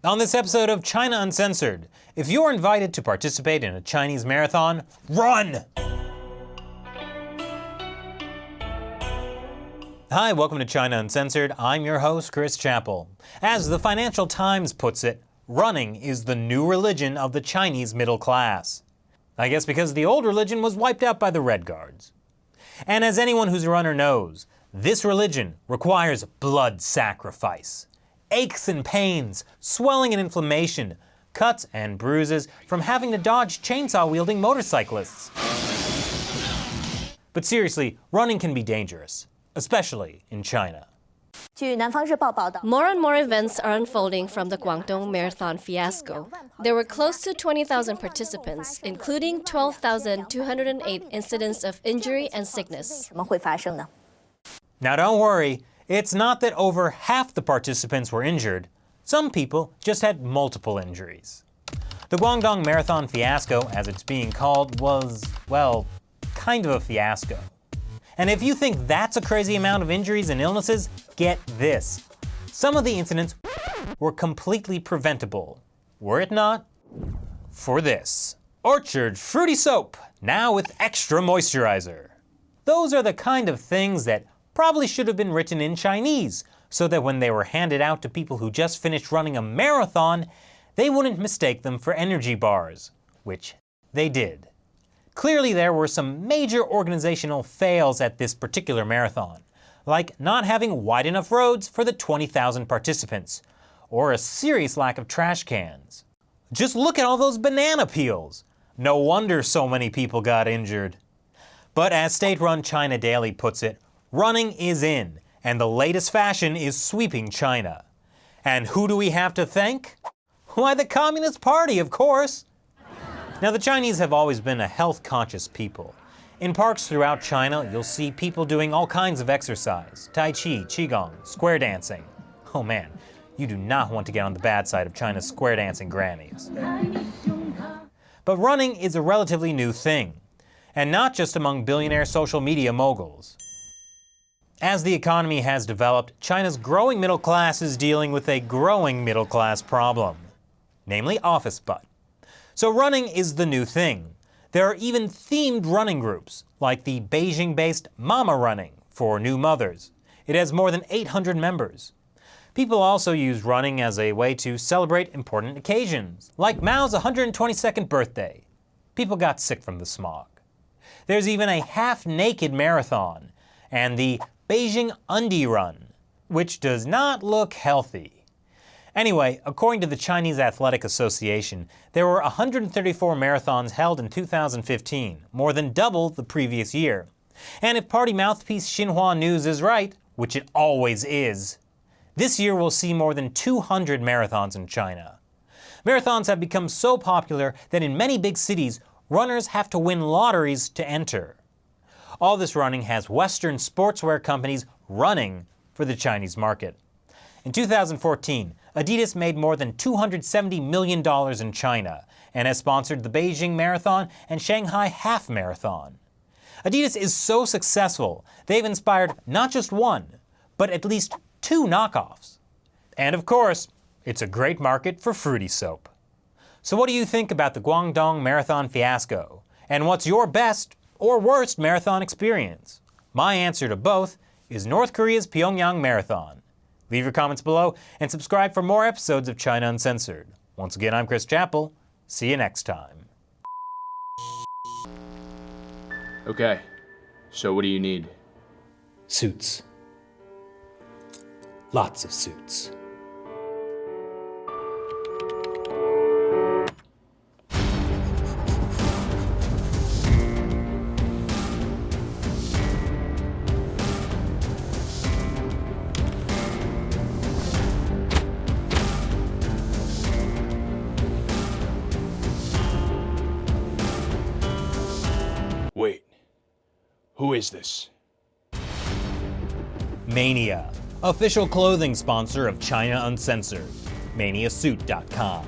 On this episode of China Uncensored, if you're invited to participate in a Chinese marathon, run! Hi, welcome to China Uncensored. I'm your host, Chris Chappell. As the Financial Times puts it, running is the new religion of the Chinese middle class. I guess because the old religion was wiped out by the Red Guards. And as anyone who's a runner knows, this religion requires blood sacrifice. Aches and pains, swelling and inflammation, cuts and bruises from having to dodge chainsaw-wielding motorcyclists. But seriously, running can be dangerous, especially in China. More and more events are unfolding from the Guangdong Marathon fiasco. There were close to 20,000 participants, including 12,208 incidents of injury and sickness. Now don't worry, it's not that over half the participants were injured. Some people just had multiple injuries. The Guangdong Marathon fiasco, as it's being called, was, well, kind of a fiasco. And if you think that's a crazy amount of injuries and illnesses, get this. Some of the incidents were completely preventable. Were it not for this. Orchard Fruity Soap, now with extra moisturizer. Those are the kind of things that probably should have been written in Chinese, so that when they were handed out to people who just finished running a marathon, they wouldn't mistake them for energy bars, which they did. Clearly there were some major organizational fails at this particular marathon, like not having wide enough roads for the 20,000 participants, or a serious lack of trash cans. Just look at all those banana peels! No wonder so many people got injured. But as state-run China Daily puts it, running is in, and the latest fashion is sweeping China. And who do we have to thank? Why, the Communist Party, of course! Now, the Chinese have always been a health-conscious people. In parks throughout China, you'll see people doing all kinds of exercise. Tai Chi, Qigong, square dancing. Oh man, you do not want to get on the bad side of China's square dancing grannies. But running is a relatively new thing, and not just among billionaire social media moguls. As the economy has developed, China's growing middle class is dealing with a growing middle class problem, namely office butt. So running is the new thing. There are even themed running groups, like the Beijing-based Mama Running for new mothers. It has more than 800 members. People also use running as a way to celebrate important occasions, like Mao's 122nd birthday. People got sick from the smog. There's even a half-naked marathon, and the Beijing Undie Run, which does not look healthy. Anyway, according to the Chinese Athletic Association, there were 134 marathons held in 2015, more than double the previous year. And if party mouthpiece Xinhua News is right, which it always is, this year we'll see more than 200 marathons in China. Marathons have become so popular that in many big cities, runners have to win lotteries to enter. All this running has Western sportswear companies running for the Chinese market. In 2014, Adidas made more than $270 million in China and has sponsored the Beijing Marathon and Shanghai Half Marathon. Adidas is so successful, they've inspired not just one, but at least 2 knockoffs. And of course, it's a great market for fruity soap. So what do you think about the Guangdong Marathon fiasco? And what's your best or worst marathon experience? My answer to both is North Korea's Pyongyang Marathon. Leave your comments below and subscribe for more episodes of China Uncensored. Once again, I'm Chris Chappell. See you next time. Okay, so what do you need? Suits. Lots of suits. Wait, who is this? Mania, official clothing sponsor of China Uncensored. ManiaSuit.com.